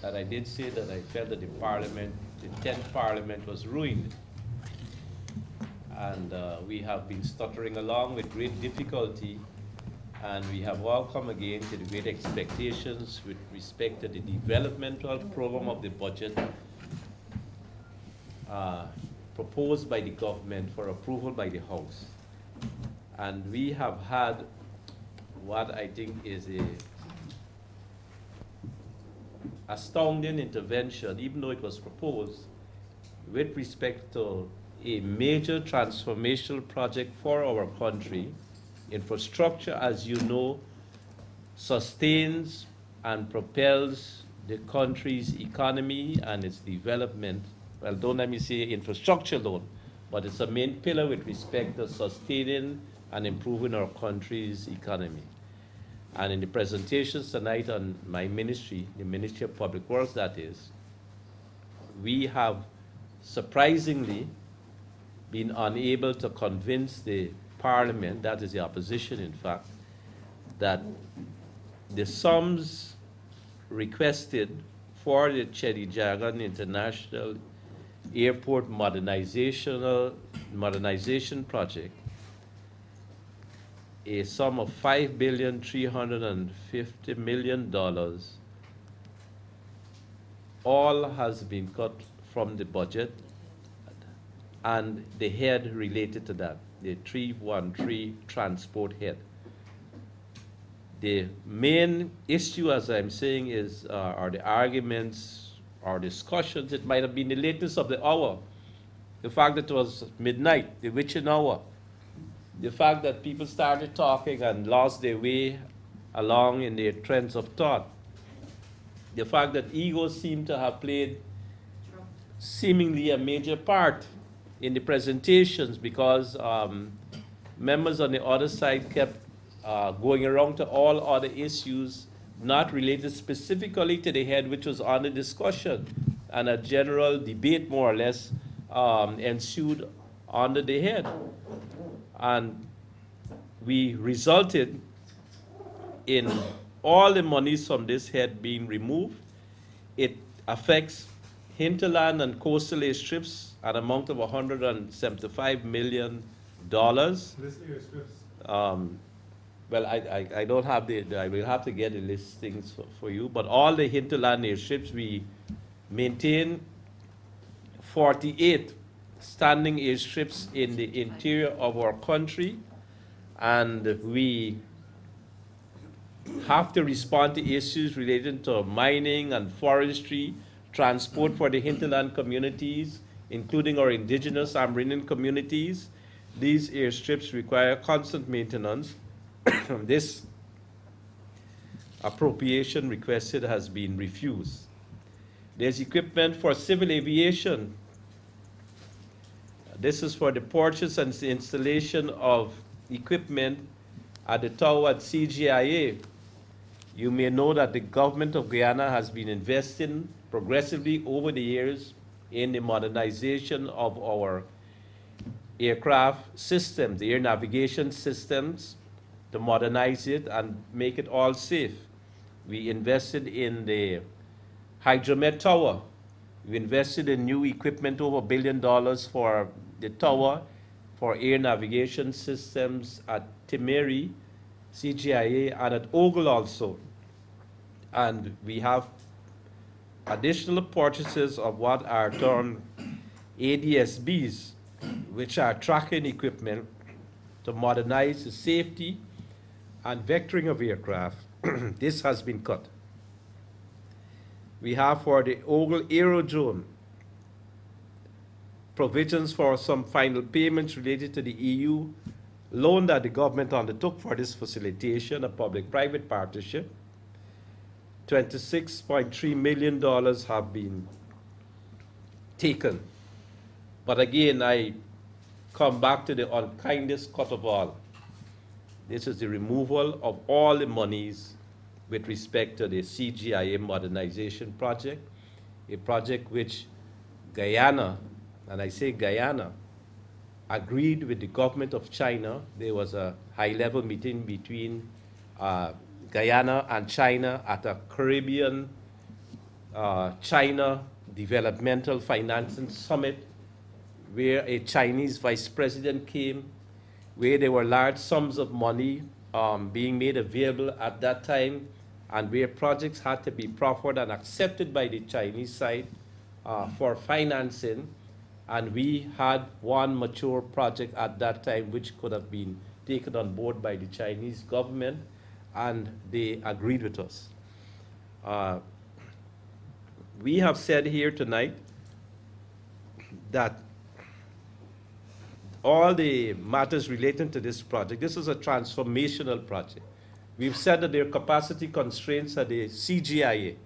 that I did say that I felt that the parliament, the 10th parliament was ruined. And we have been stuttering along with great difficulty, and we have all come again to the great expectations with respect to the developmental program of the budget proposed by the government for approval by the House. And we have had what I think is a astounding intervention, even though it was proposed, with respect to a major transformational project for our country. Infrastructure, as you know, sustains and propels the country's economy and its development. Well, don't let me say infrastructure alone, but it's a main pillar with respect to sustaining and improving our country's economy. And in the presentations tonight on my ministry, the Ministry of Public Works that is, we have surprisingly been unable to convince the Parliament, that is the opposition in fact, that the sums requested for the Cheddi Jagan International Airport modernization project, a sum of $5,350,000,000, all has been cut from the budget, and the head related to that, the 313 transport head. The main issue, as I'm saying, is are the arguments or discussions. It might have been the latest of the hour, the fact that it was midnight, the witching hour, the fact that people started talking and lost their way along in their trends of thought, the fact that egos seem to have played seemingly a major part in the presentations, because members on the other side kept going around to all other issues not related specifically to the head, which was under discussion, and a general debate more or less ensued under the head. And we resulted in all the monies from this head being removed. It affects hinterland and coastal airstrips, an amount of $175 million. Well, I don't have I will have to get the listings for you, but all the hinterland airships, we maintain 48 standing airstrips in the interior of our country, and we have to respond to issues related to mining and forestry, transport for the hinterland communities, including our indigenous Amerindian communities. These airstrips require constant maintenance. This appropriation requested has been refused. There's equipment for civil aviation. This is for the purchase and the installation of equipment at the tower at CJIA. You may know that the government of Guyana has been investing progressively over the years in the modernization of our aircraft systems, the air navigation systems, to modernize it and make it all safe. We invested in the Hydromet Tower. We invested in new equipment, over $1 billion for the tower, for air navigation systems at Timeri, CJIA, and at Ogle also. And we have additional purchases of what are termed ADSBs, which are tracking equipment to modernize the safety and vectoring of aircraft. This has been cut. We have for the Ogle Aerodrome provisions for some final payments related to the EU loan that the government undertook for this facilitation, a public-private partnership. $26.3 million have been taken. But again, I come back to the unkindest cut of all. This is the removal of all the monies with respect to the CJIA modernization project, a project which Guyana, and I say Guyana, agreed with the government of China. There was a high-level meeting between Guyana and China at a Caribbean China Developmental Financing Summit, where a Chinese vice president came, where there were large sums of money being made available at that time, and where projects had to be proffered and accepted by the Chinese side for financing. And we had one mature project at that time which could have been taken on board by the Chinese government, and they agreed with us. We have said here tonight that all the matters relating to this project, this is a transformational project. We've said that there are capacity constraints at the CJIA.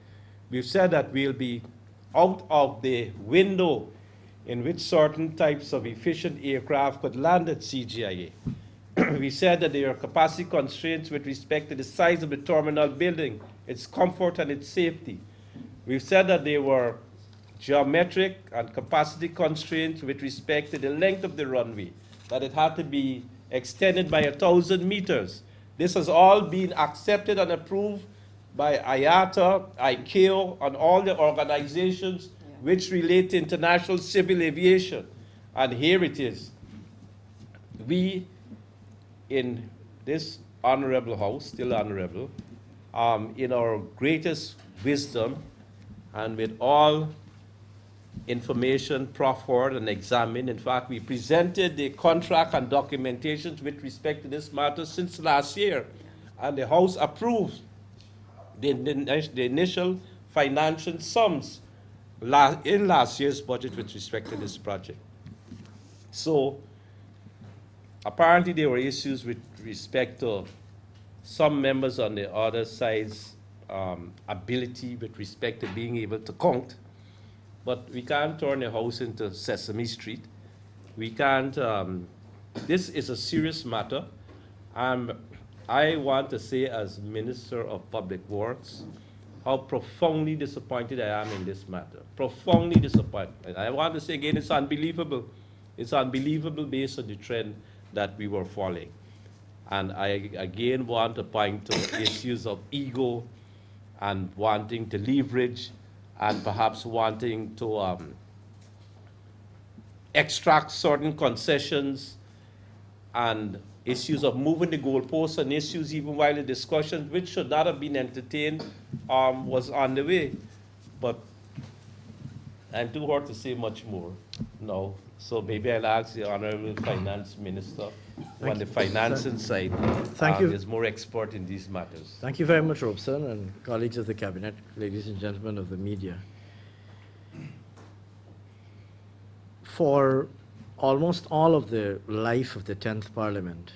We've said that we'll be out of the window in which certain types of efficient aircraft could land at CJIA. We said that there are capacity constraints with respect to the size of the terminal building, its comfort and its safety. We've said that there were geometric and capacity constraints with respect to the length of the runway, that it had to be extended by 1,000 meters. This has all been accepted and approved by IATA, ICAO, and all the organizations which relate to international civil aviation. And here it is. We, in this honorable house, still honorable, in our greatest wisdom and with all information proffered and examined. In fact, we presented the contract and documentations with respect to this matter since last year, and the House approved the initial financial sums in last year's budget with respect to this project. So apparently there were issues with respect to some members on the other side's ability with respect to being able to count. But we can't turn the house into Sesame Street. We can't, this is a serious matter. I want to say, as Minister of Public Works, how profoundly disappointed I am in this matter. Profoundly disappointed. I want to say again, it's unbelievable. It's unbelievable based on the trend that we were following. And I again want to point to issues of ego and wanting to leverage and perhaps wanting to extract certain concessions and issues of moving the goalposts and issues even while the discussion, which should not have been entertained, was on the way. But I'm too hard to say much more now. So maybe I'll ask the Honorable Finance Minister on the financing side. Is more expert in these matters. Thank you very much, Robeson, and colleagues of the Cabinet, ladies and gentlemen of the media. For almost all of the life of the 10th Parliament,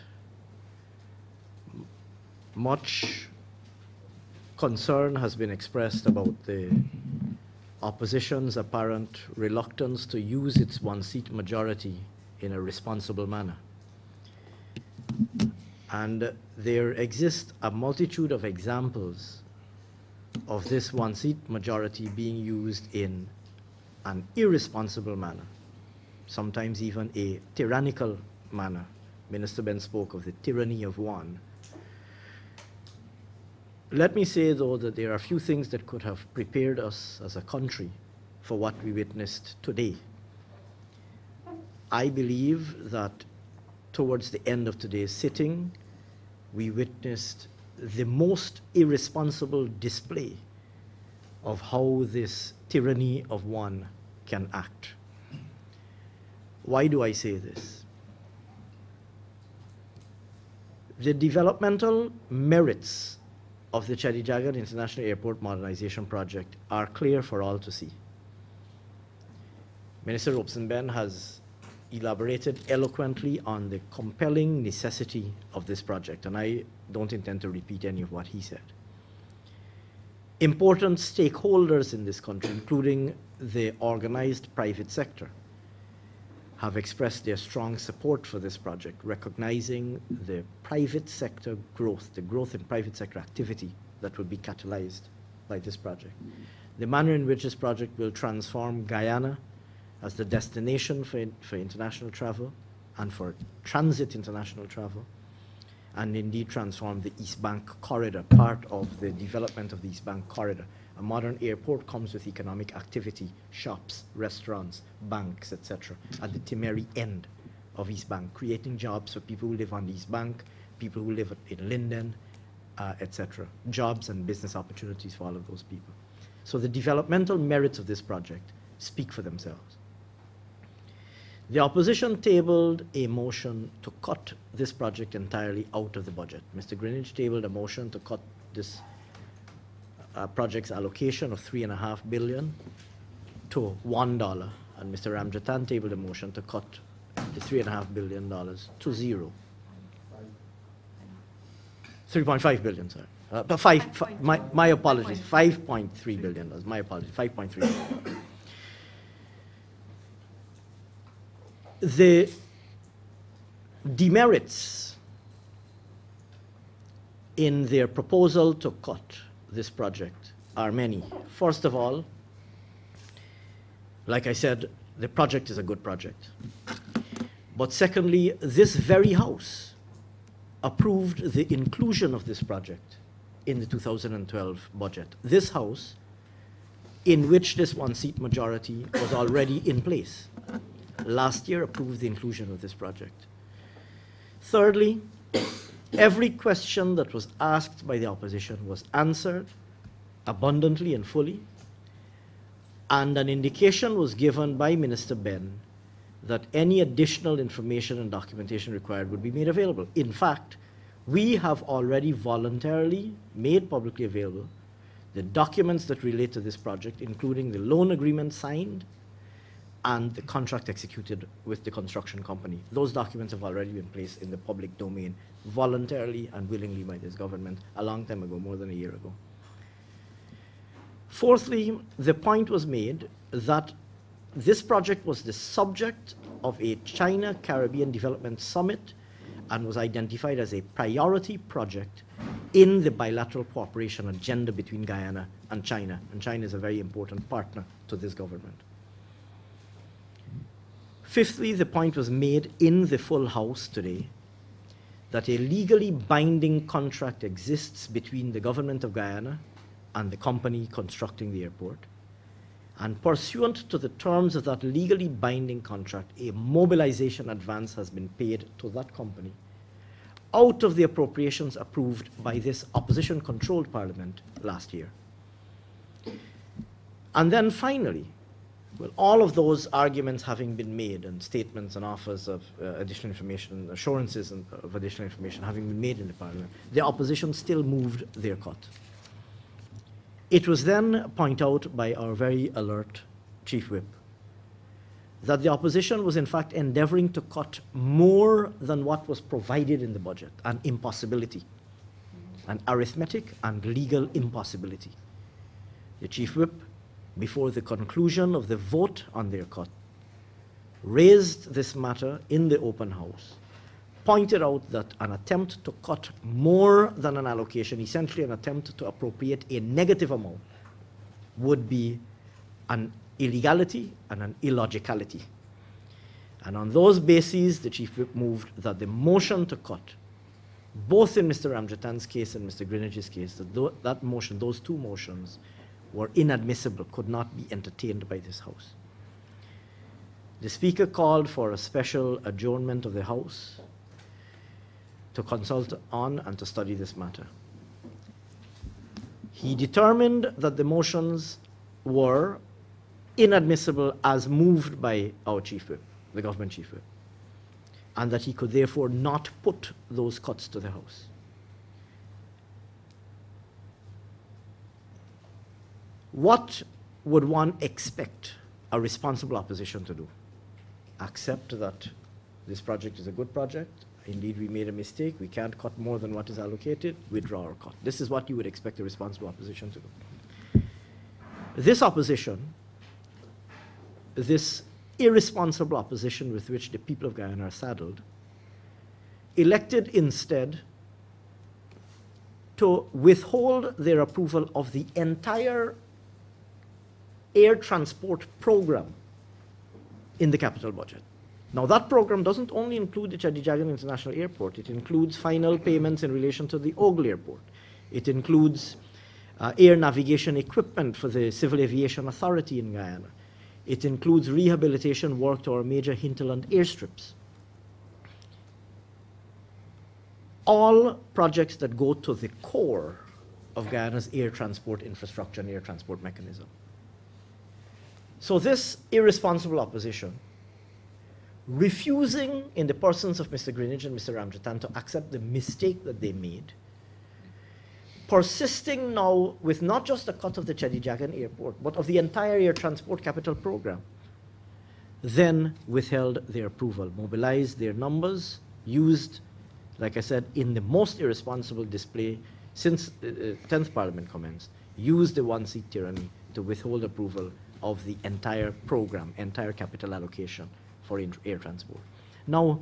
much concern has been expressed about the opposition's apparent reluctance to use its one-seat majority in a responsible manner. And there exist a multitude of examples of this one-seat majority being used in an irresponsible manner, sometimes even a tyrannical manner. Minister Benn spoke of the tyranny of one. Let me say, though, that there are a few things that could have prepared us as a country for what we witnessed today. I believe that towards the end of today's sitting, we witnessed the most irresponsible display of how this tyranny of one can act. Why do I say this? The developmental merits of the Cheddi Jagan International Airport modernization project are clear for all to see. Minister Robeson Benn has elaborated eloquently on the compelling necessity of this project, and I don't intend to repeat any of what he said. Important stakeholders in this country, including the organized private sector, have expressed their strong support for this project, recognizing the private sector growth, the growth in private sector activity that will be catalyzed by this project. The manner in which this project will transform Guyana as the destination for international travel and for transit international travel, and indeed transform the East Bank corridor, part of the development of the East Bank corridor. A modern airport comes with economic activity, shops, restaurants, banks, etc., at the Timeri end of East Bank, creating jobs for people who live on the East Bank, people who live in Linden, etc. Jobs and business opportunities for all of those people. So the developmental merits of this project speak for themselves. The opposition tabled a motion to cut this project entirely out of the budget. Mr. Greenidge tabled a motion to cut this project's allocation of $3.5 billion to $1, and Mr. Ramjattan tabled a motion to cut the $3.5 billion to zero. 3.5 billion, sorry. But my apologies, $5.3 billion. My apologies, 5.3 billion. The demerits in their proposal to cut this project are many. First of all, like I said, the project is a good project. But secondly, this very House approved the inclusion of this project in the 2012 budget. This House, in which this one-seat majority was already in place, last year approved the inclusion of this project. Thirdly, every question that was asked by the opposition was answered abundantly and fully, and an indication was given by Minister Benn that any additional information and documentation required would be made available. In fact, we have already voluntarily made publicly available the documents that relate to this project, including the loan agreement signed and the contract executed with the construction company. Those documents have already been placed in the public domain voluntarily and willingly by this government a long time ago, more than a year ago. Fourthly, the point was made that this project was the subject of a China-Caribbean Development Summit and was identified as a priority project in the bilateral cooperation agenda between Guyana and China is a very important partner to this government. Fifthly, the point was made in the full House today that a legally binding contract exists between the government of Guyana and the company constructing the airport. And pursuant to the terms of that legally binding contract, a mobilization advance has been paid to that company out of the appropriations approved by this opposition-controlled parliament last year. And then finally, well, all of those arguments having been made and statements and offers of additional information, assurances of additional information having been made in the parliament, the opposition still moved their cut. It was then pointed out by our very alert Chief Whip that the opposition was in fact endeavoring to cut more than what was provided in the budget, an impossibility, an arithmetic and legal impossibility. The Chief Whip, before the conclusion of the vote on their cut, raised this matter in the open House, pointed out that an attempt to cut more than an allocation, essentially an attempt to appropriate a negative amount, would be an illegality and an illogicality. And on those bases, the Chief Whip moved that the motion to cut, both in Mr. Ramjattan's case and Mr. Greenidge's case, that motion, those two motions, were inadmissible, could not be entertained by this House. The Speaker called for a special adjournment of the House to consult on and to study this matter. He determined that the motions were inadmissible as moved by our Chief Whip, the government Chief Whip, and that he could therefore not put those cuts to the House. What would one expect a responsible opposition to do? Accept that this project is a good project. Indeed, we made a mistake. We can't cut more than what is allocated. Withdraw our cut. This is what you would expect a responsible opposition to do. This opposition, this irresponsible opposition with which the people of Guyana are saddled, elected instead to withhold their approval of the entire air transport program in the capital budget. Now, that program doesn't only include the Cheddi Jagan International Airport. It includes final payments in relation to the Ogle Airport. It includes air navigation equipment for the Civil Aviation Authority in Guyana. It includes rehabilitation work to our major hinterland airstrips. All projects that go to the core of Guyana's air transport infrastructure and air transport mechanism. So this irresponsible opposition, refusing in the persons of Mr. Greenidge and Mr. Ramjattan to accept the mistake that they made, persisting now with not just a cut of the Cheddi Jagan Airport, but of the entire air transport capital program, then withheld their approval, mobilized their numbers, used, like I said, in the most irresponsible display since the 10th Parliament commenced, used the one-seat tyranny to withhold approval of the entire program, entire capital allocation for air transport. Now,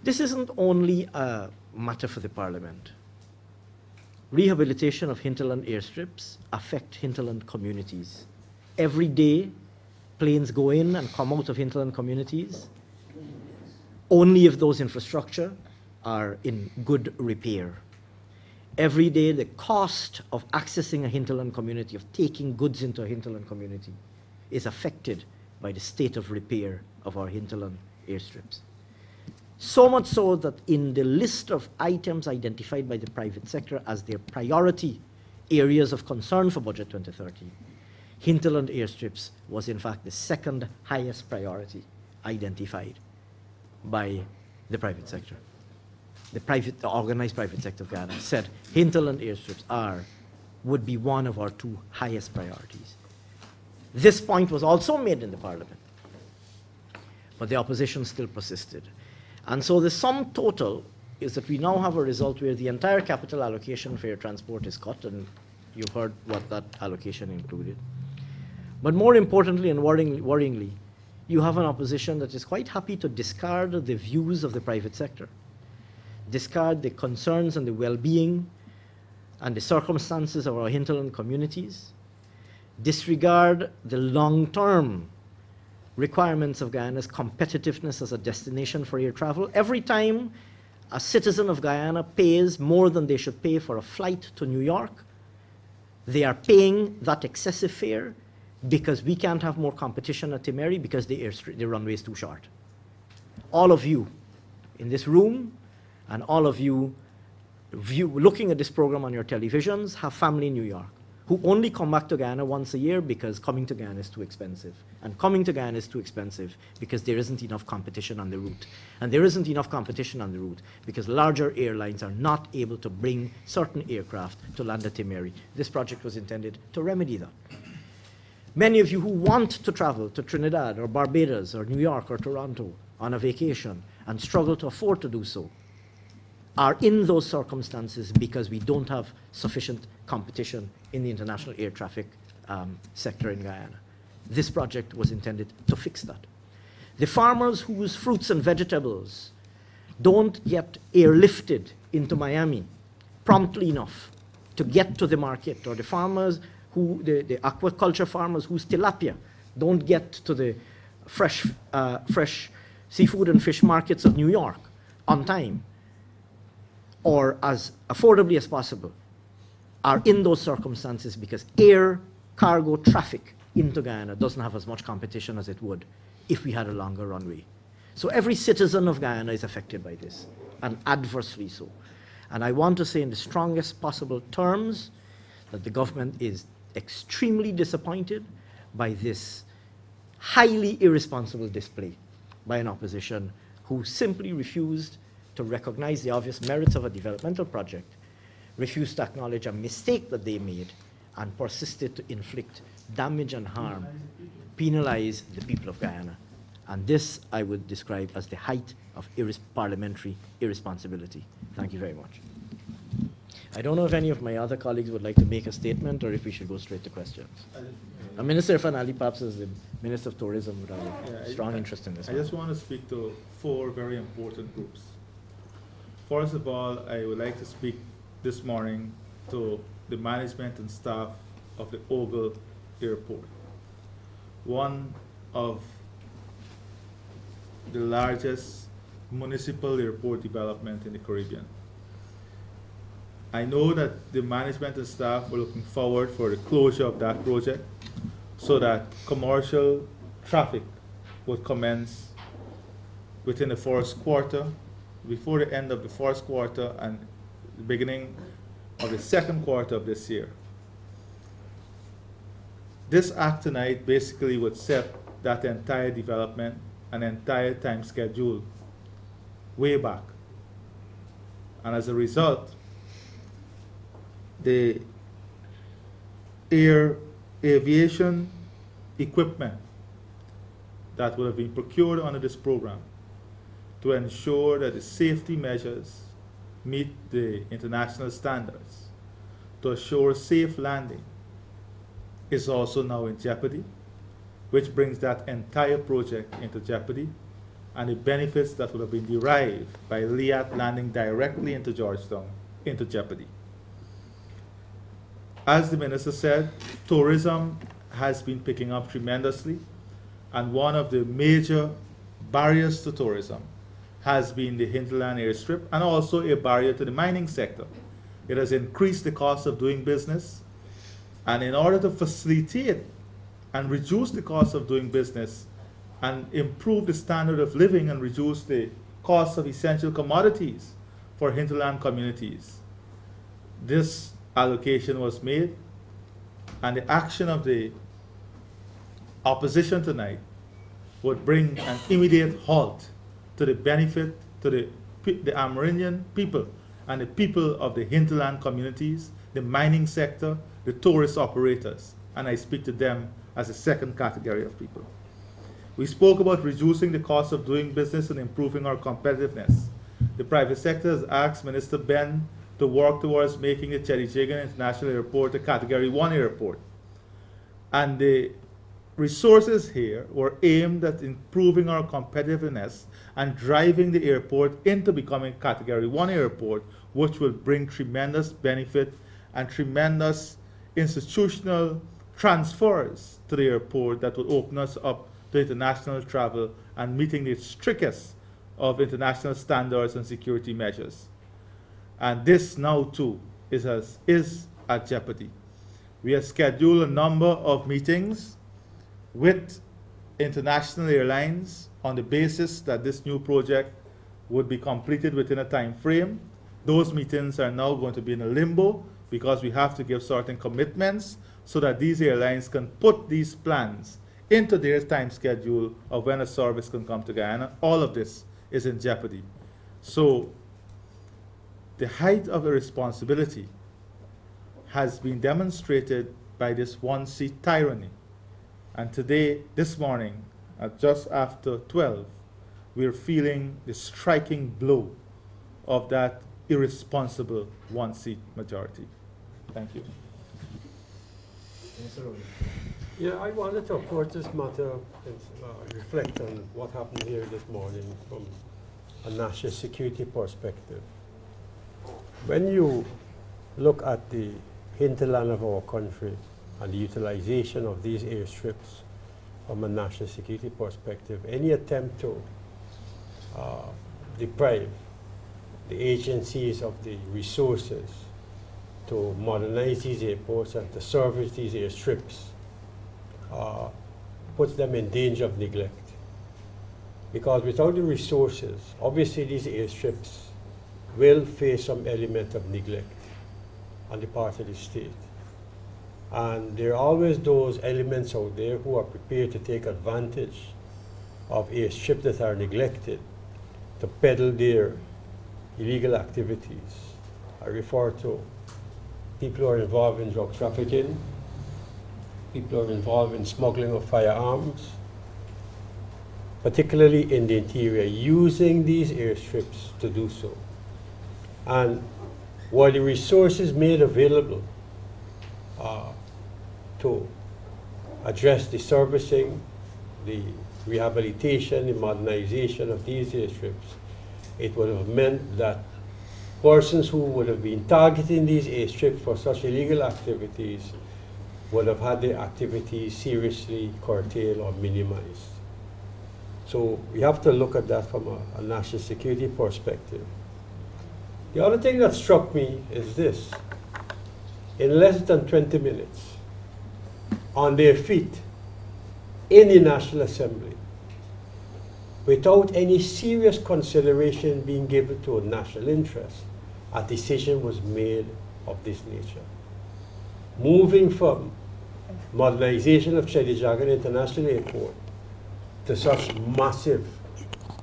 this isn't only a matter for the Parliament. Rehabilitation of hinterland airstrips affect hinterland communities. Every day, planes go in and come out of hinterland communities, only if those infrastructure are in good repair. Every day, the cost of accessing a hinterland community, of taking goods into a hinterland community, is affected by the state of repair of our hinterland airstrips. So much so that in the list of items identified by the private sector as their priority areas of concern for Budget 2030, hinterland airstrips was in fact the second highest priority identified by the private sector. The organized private sector of Guyana said hinterland airstrips would be one of our two highest priorities. This point was also made in the Parliament, but the opposition still persisted. And so the sum total is that we now have a result where the entire capital allocation for air transport is cut, and you heard what that allocation included. But more importantly and worryingly, you have an opposition that is quite happy to discard the views of the private sector, discard the concerns and the well-being and the circumstances of our hinterland communities, disregard the long-term requirements of Guyana's competitiveness as a destination for air travel. Every time a citizen of Guyana pays more than they should pay for a flight to New York, they are paying that excessive fare because we can't have more competition at Timeri because the runway is too short. All of you in this room and all of you looking at this program on your televisions have family in New York who only come back to Guyana once a year because coming to Guyana is too expensive. And coming to Guyana is too expensive because there isn't enough competition on the route. And there isn't enough competition on the route because larger airlines are not able to bring certain aircraft to land at Timeri. This project was intended to remedy that. Many of you who want to travel to Trinidad or Barbados or New York or Toronto on a vacation and struggle to afford to do so are in those circumstances because we don't have sufficient competition in the international air traffic sector in Guyana. This project was intended to fix that. The farmers whose fruits and vegetables don't get airlifted into Miami promptly enough to get to the market, or the farmers the aquaculture farmers whose tilapia don't get to the fresh seafood and fish markets of New York on time or as affordably as possible, are in those circumstances because air cargo traffic into Guyana doesn't have as much competition as it would if we had a longer runway. So every citizen of Guyana is affected by this, and adversely so. And I want to say in the strongest possible terms that the government is extremely disappointed by this highly irresponsible display by an opposition who simply refused to recognize the obvious merits of a developmental project, refused to acknowledge a mistake that they made, and persisted to inflict damage and harm, penalize the people of Guyana. And this I would describe as the height of parliamentary irresponsibility. Thank you very much. I don't know if any of my other colleagues would like to make a statement or if we should go straight to questions. Minister Irfan Ali, perhaps as the Minister of Tourism, would have a strong interest in this. I just want to speak to 4 very important groups. First of all, I would like to speak this morning to the management and staff of the Ogle Airport, one of the largest municipal airport development in the Caribbean. I know that the management and staff were looking forward for the closure of that project so that commercial traffic would commence within the first quarter, before the end of the first quarter and the beginning of the second quarter of this year. This act tonight basically would set that entire development and entire time schedule way back. And as a result, the aviation equipment that would have been procured under this program to ensure that the safety measures meet the international standards, to assure safe landing, is also now in jeopardy, which brings that entire project into jeopardy, and the benefits that would have been derived by LIAT landing directly into Georgetown into jeopardy. As the minister said, tourism has been picking up tremendously, and one of the major barriers to tourism has been the hinterland airstrip, and also a barrier to the mining sector. It has increased the cost of doing business, and in order to facilitate and reduce the cost of doing business and improve the standard of living and reduce the cost of essential commodities for hinterland communities, this allocation was made, and the action of the opposition tonight would bring an immediate halt to the benefit to the Amerindian people and the people of the hinterland communities, the mining sector, the tourist operators, and I speak to them as a second category of people. We spoke about reducing the cost of doing business and improving our competitiveness. The private sector has asked Minister Benn to work towards making the Cheddi Jagan International Airport a Category 1 airport. And the resources here were aimed at improving our competitiveness and driving the airport into becoming Category 1 airport, which will bring tremendous benefit and tremendous institutional transfers to the airport that will open us up to international travel and meeting the strictest of international standards and security measures. And this now too is at jeopardy. We have scheduled a number of meetings with international airlines on the basis that this new project would be completed within a time frame. Those meetings are now going to be in a limbo because we have to give certain commitments so that these airlines can put these plans into their time schedule of when a service can come to Guyana. All of this is in jeopardy. So the height of irresponsibility has been demonstrated by this one-seat tyranny. And today, this morning, at just after 12, we're feeling the striking blow of that irresponsible one-seat majority. Thank you. Yeah, I wanted to approach this matter and reflect on what happened here this morning from a national security perspective. When you look at the hinterland of our country and the utilization of these airstrips from a national security perspective, any attempt to deprive the agencies of the resources to modernize these airports and to service these airstrips puts them in danger of neglect. Because without the resources, obviously these airstrips will face some element of neglect on the part of the state. And there are always those elements out there who are prepared to take advantage of airstrips that are neglected to peddle their illegal activities. I refer to people who are involved in drug trafficking, people who are involved in smuggling of firearms, particularly in the interior, using these airstrips to do so. And while the resources made available to address the servicing, the rehabilitation, the modernization of these airstrips, it would have meant that persons who would have been targeting these airstrips for such illegal activities would have had their activities seriously curtailed or minimized. So we have to look at that from a national security perspective. The other thing that struck me is this. In less than 20 minutes, on their feet, in the National Assembly, without any serious consideration being given to a national interest, a decision was made of this nature. Moving from modernization of Cheddi Jagan International Airport to such massive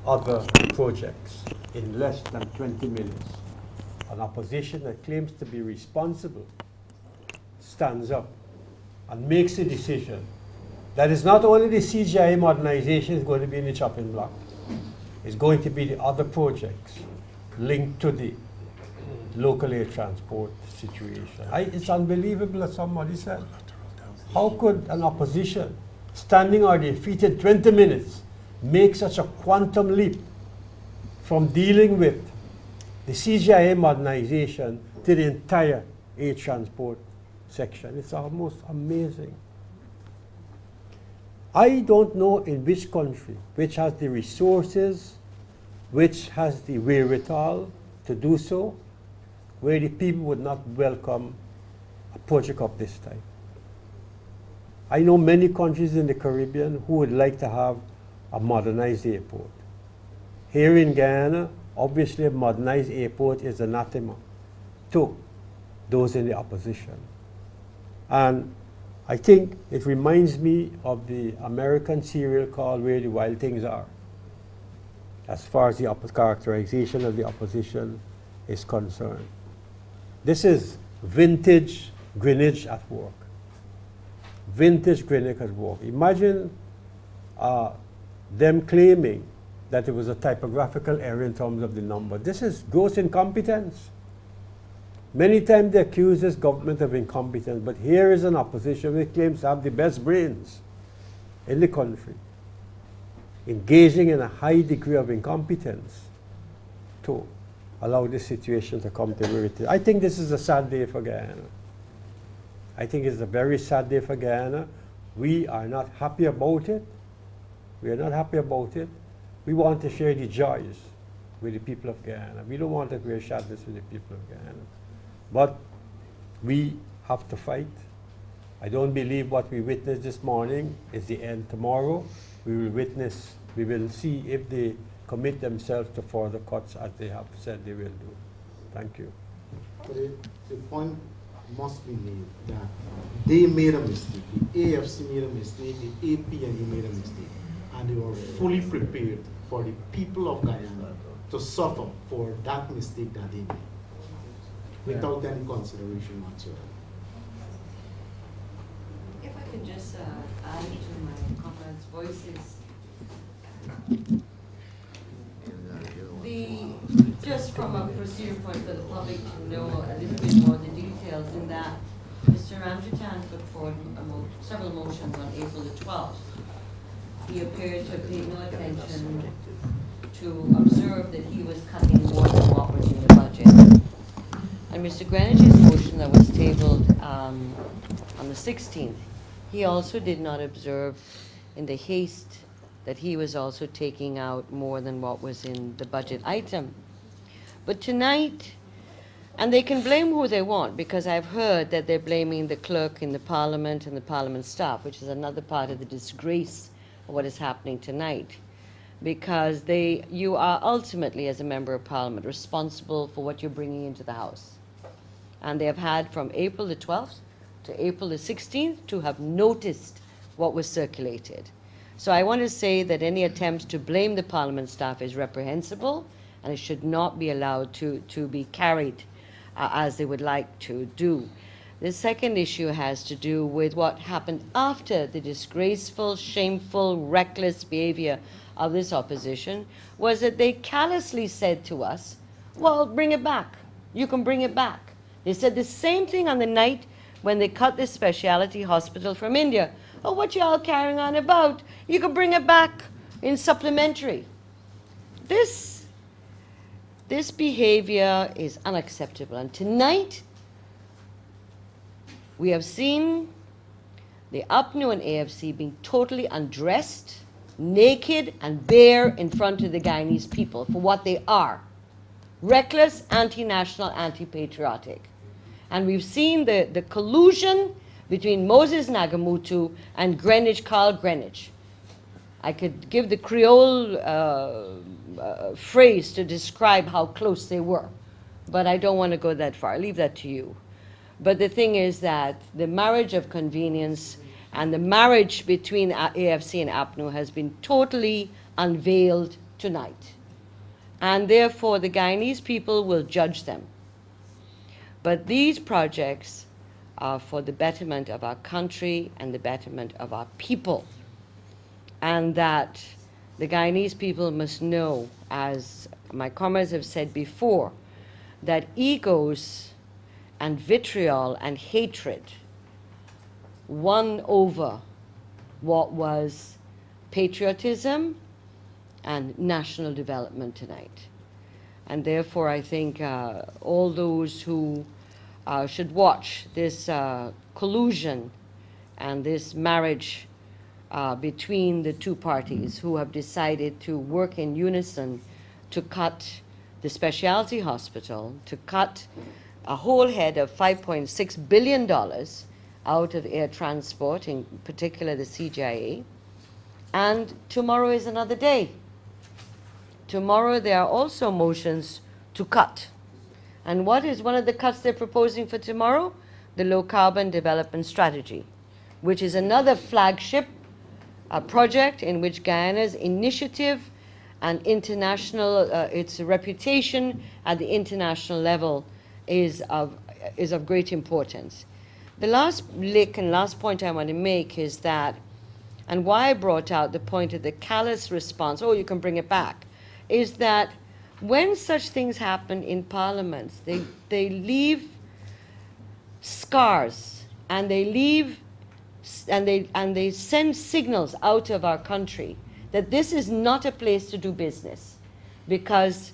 other projects in less than 20 minutes. An opposition that claims to be responsible stands up and makes a decision that is not only the CJIA modernization is going to be in the chopping block, it's going to be the other projects linked to the local air transport situation. It's unbelievable, as somebody said. How could an opposition standing on their feet in 20 minutes make such a quantum leap from dealing with the CJIA modernization to the entire air transport section? It's almost amazing. I don't know in which country, which has the resources, which has the wherewithal to do so, where the people would not welcome a project of this type. I know many countries in the Caribbean who would like to have a modernized airport. Here in Guyana, obviously a modernized airport is anathema to those in the opposition. And I think it reminds me of the American serial called Where the Wild Things Are, as far as the characterization of the opposition is concerned. This is vintage Greenidge at work. Vintage Greenidge at work. Imagine them claiming that it was a typographical error in terms of the number. This is gross incompetence. Many times they accuse this government of incompetence, but here is an opposition which claims to have the best brains in the country, engaging in a high degree of incompetence to allow this situation to come to where it is. I think this is a sad day for Guyana. I think it's a very sad day for Guyana. We are not happy about it. We are not happy about it. We want to share the joys with the people of Guyana. We don't want to wear sadness with the people of Guyana. But we have to fight. I don't believe what we witnessed this morning is the end. Tomorrow we will see if they commit themselves to further cuts as they have said they will do. Thank you. But the point must be made that they made a mistake, the AFC made a mistake, the APNU made a mistake, and they were fully prepared for the people of Guyana to suffer for that mistake that they made, without any consideration whatsoever. If I could just add to my comrades' voices. Just from a procedure point for the public to know a little bit more the details in that, Mr. Ramjattan put forward several motions on April the 12th. He appeared to pay no attention to observe that he was cutting more than what was in the budget. And Mr. Greenidge's motion that was tabled on the 16th, he also did not observe in the haste that he was also taking out more than what was in the budget item. But tonight, and they can blame who they want, because I've heard that they're blaming the clerk in the parliament and the parliament staff, which is another part of the disgrace of what is happening tonight. Because you are ultimately, as a member of parliament, responsible for what you're bringing into the house. And they have had from April the 12th to April the 16th to have noticed what was circulated. So I want to say that any attempts to blame the parliament staff is reprehensible, and it should not be allowed to be carried as they would like to do. The second issue has to do with what happened after the disgraceful, shameful, reckless behavior of this opposition, was that they callously said to us, well, bring it back. You can bring it back. They said the same thing on the night when they cut this specialty hospital from India. Oh, what y'all carrying on about? You can bring it back in supplementary. This behavior is unacceptable. And tonight, we have seen the APNU and AFC being totally undressed naked and bare in front of the Guyanese people for what they are. Reckless, anti-national, anti-patriotic. And we've seen the collusion between Moses Nagamutu and Greenidge, Carl Greenidge. I could give the Creole phrase to describe how close they were, but I don't want to go that far. I leave that to you. But the thing is that the marriage of convenience and the marriage between AFC and APNU has been totally unveiled tonight. And therefore, the Guyanese people will judge them. But these projects are for the betterment of our country and the betterment of our people. And that the Guyanese people must know, as my comrades have said before, that egos and vitriol and hatred won over what was patriotism and national development tonight. And therefore, I think all those who should watch this collusion and this marriage between the two parties who have decided to work in unison to cut the specialty hospital, to cut a whole head of $5.6 billion out of air transport, in particular the CJIA. And tomorrow is another day. Tomorrow there are also motions to cut. And what is one of the cuts they're proposing for tomorrow? The low carbon development strategy, which is another flagship project in which Guyana's initiative and international, its reputation at the international level is of great importance. The last lick and last point I want to make is that, and why I brought out the point of the callous response, oh, you can bring it back, is that when such things happen in parliaments, they leave scars, and they leave, and they send signals out of our country that this is not a place to do business, because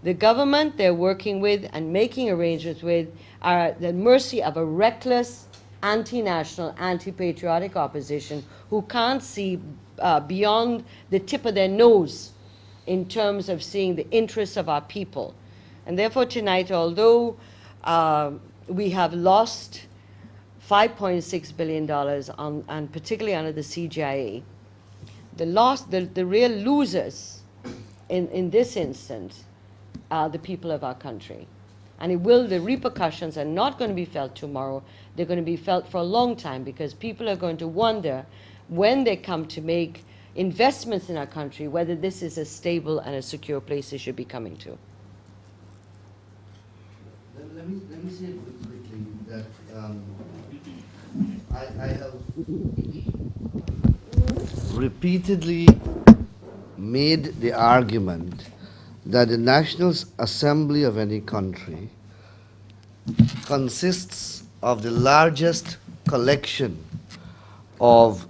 the government they're working with and making arrangements with are at the mercy of a reckless, anti-national, anti-patriotic opposition who can't see beyond the tip of their nose in terms of seeing the interests of our people. And therefore tonight, although we have lost $5.6 billion and particularly under the CJIA, the real losers in this instance are the people of our country. And the repercussions are not going to be felt tomorrow. They're going to be felt for a long time, because people are going to wonder when they come to make investments in our country, whether this is a stable and a secure place they should be coming to. Let me say quickly that I have repeatedly made the argument that the National Assembly of any country consists of the largest collection of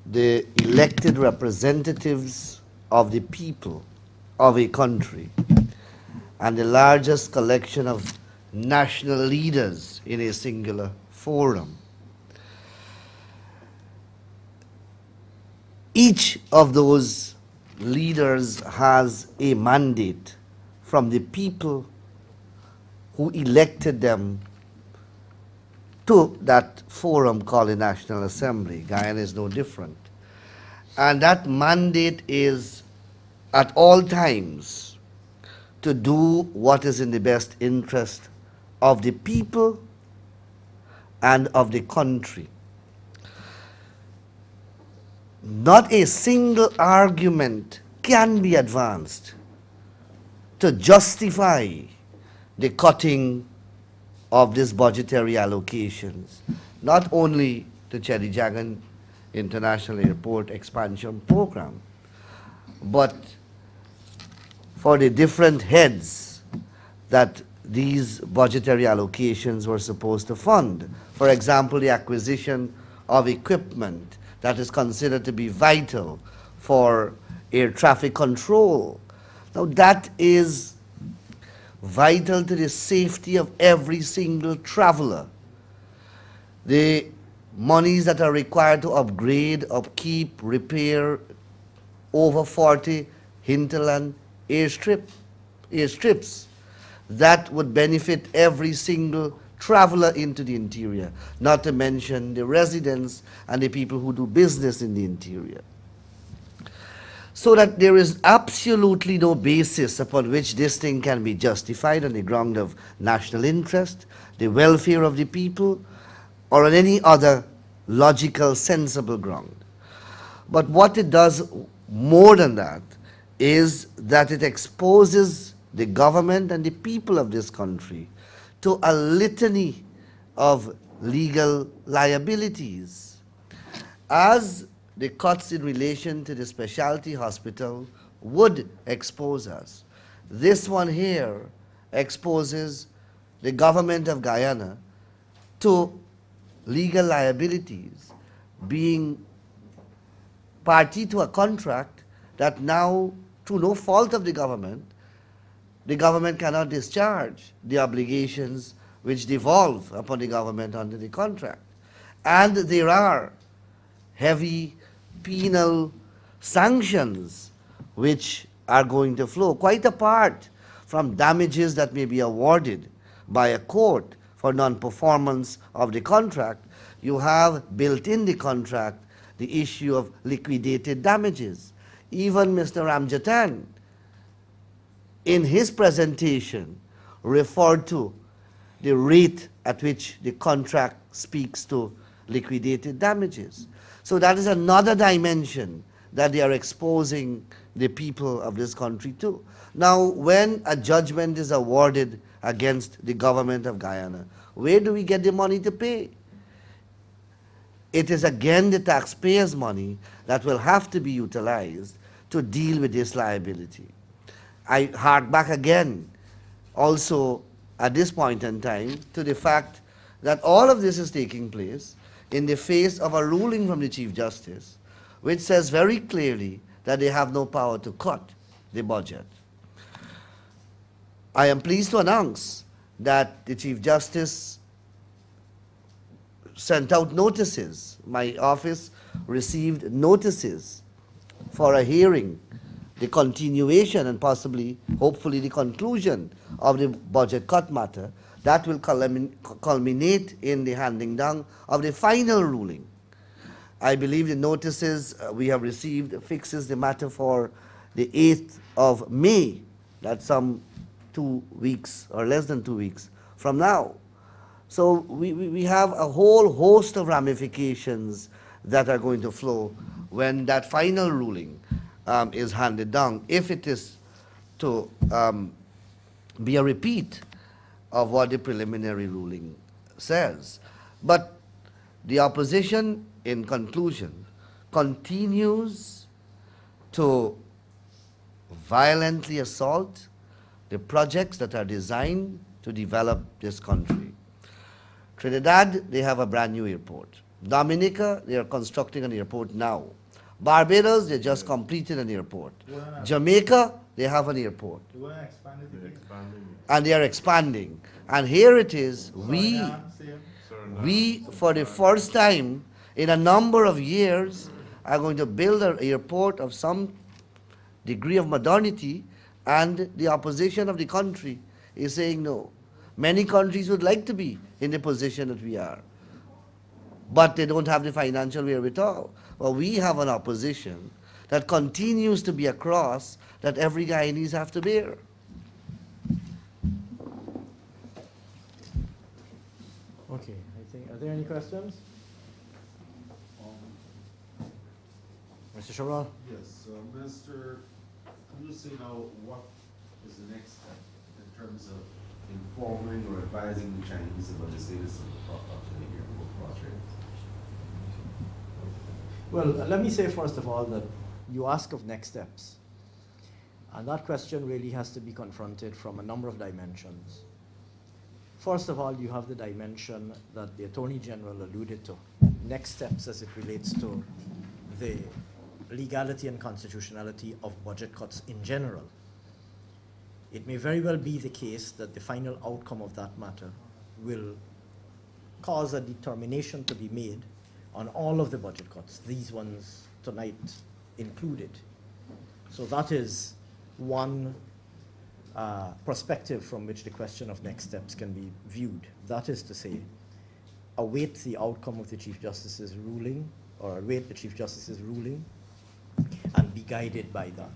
the elected representatives of the people of a country and the largest collection of national leaders in a singular forum. Each of those leaders has a mandate from the people who elected them to that forum called the National Assembly. Guyana is no different. And that mandate is at all times to do what is in the best interest of the people and of the country. Not a single argument can be advanced to justify the cutting of these budgetary allocations, not only the Cheddi Jagan International Airport expansion program, but for the different heads that these budgetary allocations were supposed to fund. For example, the acquisition of equipment that is considered to be vital for air traffic control. Now that is vital to the safety of every single traveler. The monies that are required to upgrade, upkeep, repair over 40 hinterland airstrips that would benefit every single traveler into the interior, not to mention the residents and the people who do business in the interior. So that there is absolutely no basis upon which this thing can be justified on the ground of national interest, the welfare of the people, or on any other logical, sensible ground. But what it does more than that is that it exposes the government and the people of this country to a litany of legal liabilities. As the cuts in relation to the specialty hospital would expose us, this one here exposes the government of Guyana to legal liabilities, being party to a contract that now, through no fault of the government cannot discharge the obligations which devolve upon the government under the contract. And there are heavy penal sanctions which are going to flow, quite apart from damages that may be awarded by a court for non-performance of the contract. You have built in the contract the issue of liquidated damages. Even Mr. Ramjattan, in his presentation, referred to the rate at which the contract speaks to liquidated damages. So that is another dimension that they are exposing the people of this country to. Now, when a judgment is awarded against the government of Guyana, where do we get the money to pay? It is again the taxpayers' money that will have to be utilized to deal with this liability. I hark back again also at this point in time to the fact that all of this is taking place in the face of a ruling from the Chief Justice which says very clearly that they have no power to cut the budget. I am pleased to announce that the Chief Justice sent out notices. My office received notices for a hearing, the continuation and possibly, hopefully, the conclusion of the budget cut matter that will culminate in the handing down of the final ruling. I believe the notices we have received fixes the matter for the 8th of May. That's some 2 weeks or less than 2 weeks from now. So we have a whole host of ramifications that are going to flow when that final ruling is handed down, if it is to be a repeat of what the preliminary ruling says. But the opposition, in conclusion, continues to violently assault the projects that are designed to develop this country. Trinidad, they have a brand new airport. Dominica, they are constructing an airport now. Barbados, they just completed an airport. Jamaica, they have an airport. And they are expanding. And here it is, we, for the first time in a number of years, are going to build an airport of some degree of modernity, and the opposition of the country is saying no. Many countries would like to be in the position that we are, but they don't have the financial wherewithal. Well, we have an opposition that continues to be a cross that every Guyanese have to bear. Okay, I think, are there any questions? Mr. Shabral? Yes, Minister, can you say now what is the next step in terms of informing or advising the Chinese about the status of the airport project? Well, let me say first of all that you ask of next steps. And that question really has to be confronted from a number of dimensions. First of all, you have the dimension that the Attorney General alluded to, next steps as it relates to the legality and constitutionality of budget cuts in general. It may very well be the case that the final outcome of that matter will cause a determination to be made on all of the budget cuts, these ones tonight included. So that is one perspective from which the question of next steps can be viewed. That is to say, await the outcome of the Chief Justice's ruling, or await the Chief Justice's ruling, and be guided by that.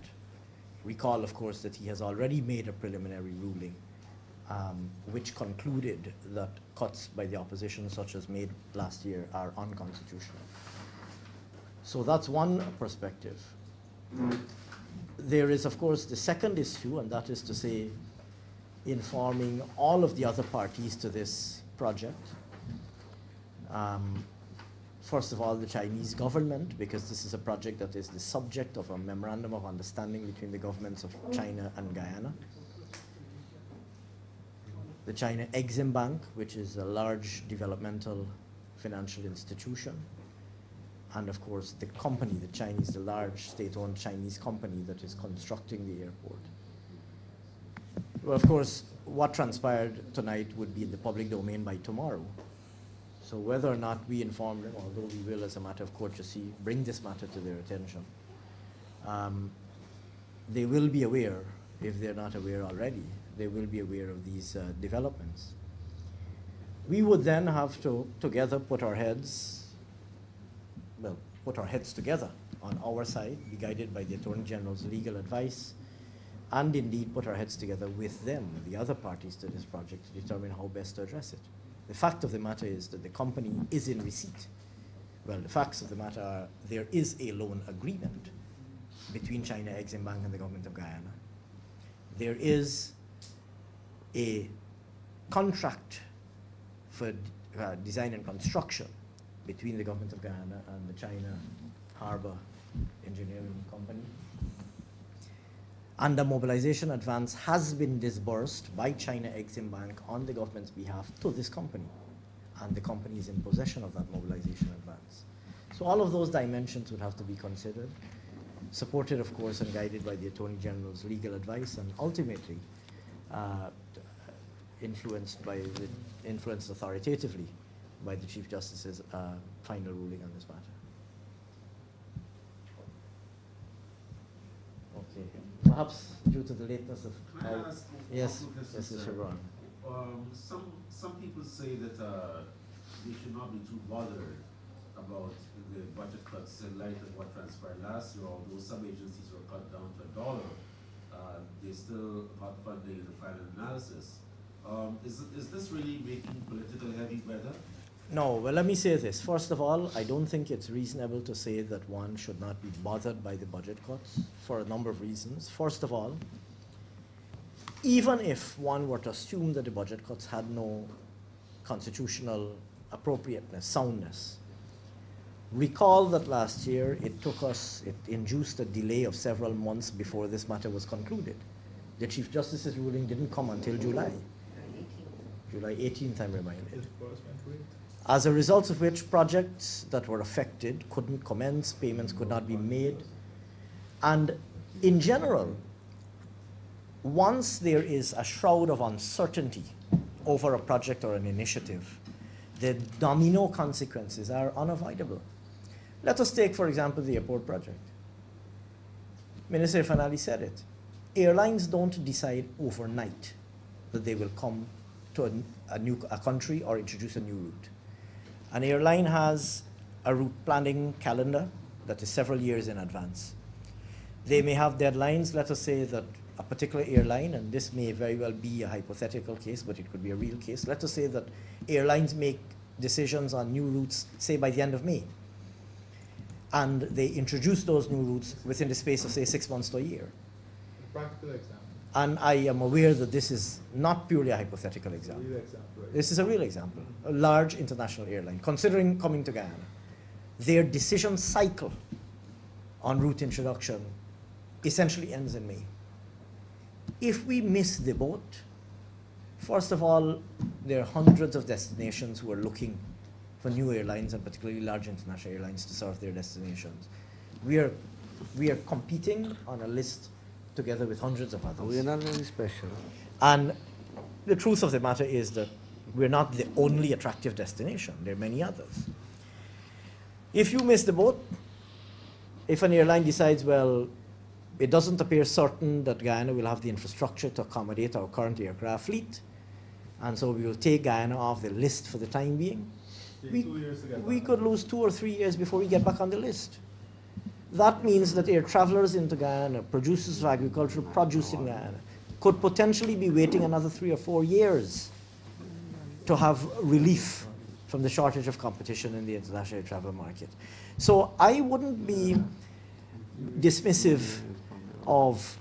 Recall, of course, that he has already made a preliminary ruling which concluded that cuts by the opposition, such as made last year, are unconstitutional. So that's one perspective. There is, of course, the second issue, and that is to say, informing all of the other parties to this project. First of all, the Chinese government, because this is a project that is the subject of a memorandum of understanding between the governments of China and Guyana. The China Exim Bank, which is a large developmental financial institution. And of course, the company, the large state-owned Chinese company that is constructing the airport. Well, of course, what transpired tonight would be in the public domain by tomorrow. So whether or not we inform them, although we will, as a matter of courtesy, bring this matter to their attention, they will be aware, if they're not aware already, they will be aware of these developments. We would then have to together put our heads together on our side, be guided by the Attorney General's legal advice, and indeed put our heads together with them, the other parties to this project, to determine how best to address it. The fact of the matter is that the company is in receipt. Well, the facts of the matter are there is a loan agreement between China Exim Bank and the government of Guyana. There is a contract for design and construction between the government of Guyana and the China Harbor Engineering Company. And a mobilization advance has been disbursed by China Exim Bank on the government's behalf to this company. And the company is in possession of that mobilization advance. So all of those dimensions would have to be considered, supported, of course, and guided by the Attorney General's legal advice, and ultimately influenced authoritatively by the Chief Justice's final ruling on this matter. Okay. Perhaps due to the lateness of... Can I ask yes, yes, Mr. Chevron. Some people say that we should not be too bothered about the budget cuts in light of what transpired last year. Although some agencies were cut down to $1, they still got funding in the final analysis. Is this really making political heavy weather? No, well, let me say this. First of all, I don't think it's reasonable to say that one should not be bothered by the budget cuts for a number of reasons. First of all, even if one were to assume that the budget cuts had no constitutional appropriateness, soundness, recall that last year it induced a delay of several months before this matter was concluded. The Chief Justice's ruling didn't come until July 18th, I'm reminded. As a result of which, projects that were affected couldn't commence, payments could not be made. And in general, once there is a shroud of uncertainty over a project or an initiative, the domino consequences are unavoidable. Let us take, for example, the airport project. Minister Fanali said it. Airlines don't decide overnight that they will come to a country or introduce a new route. An airline has a route planning calendar that is several years in advance. They may have deadlines. Let us say that a particular airline, and this may very well be a hypothetical case, but it could be a real case. Let us say that airlines make decisions on new routes, say, by the end of May. And they introduce those new routes within the space of, say, 6 months to a year. A practical example. And I am aware that this is not purely a hypothetical example. Real example, right? This is a real example. A large international airline, considering coming to Guyana, their decision cycle on route introduction essentially ends in May. If we miss the boat, first of all, there are hundreds of destinations who are looking for new airlines, and particularly large international airlines, to serve their destinations. We are competing on a list together with hundreds of others. We are not very special. And the truth of the matter is that we're not the only attractive destination. There are many others. If you miss the boat, if an airline decides, well, It doesn't appear certain that Guyana will have the infrastructure to accommodate our current aircraft fleet, and so we will take Guyana off the list for the time being. We could lose 2 or 3 years before we get back on the list. That means that air travelers into Guyana, producers of agricultural produce in Guyana, could potentially be waiting another 3 or 4 years to have relief from the shortage of competition in the international air travel market. So I wouldn't be dismissive of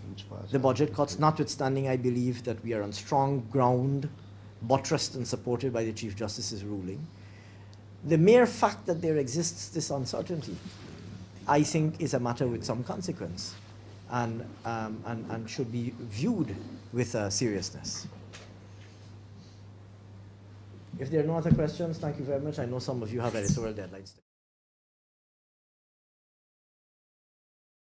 the budget cuts, notwithstanding I believe that we are on strong ground, buttressed and supported by the Chief Justice's ruling. The mere fact that there exists this uncertainty, I think, is a matter with some consequence and should be viewed with seriousness. If there are no other questions, thank you very much. I know some of you have editorial deadlines.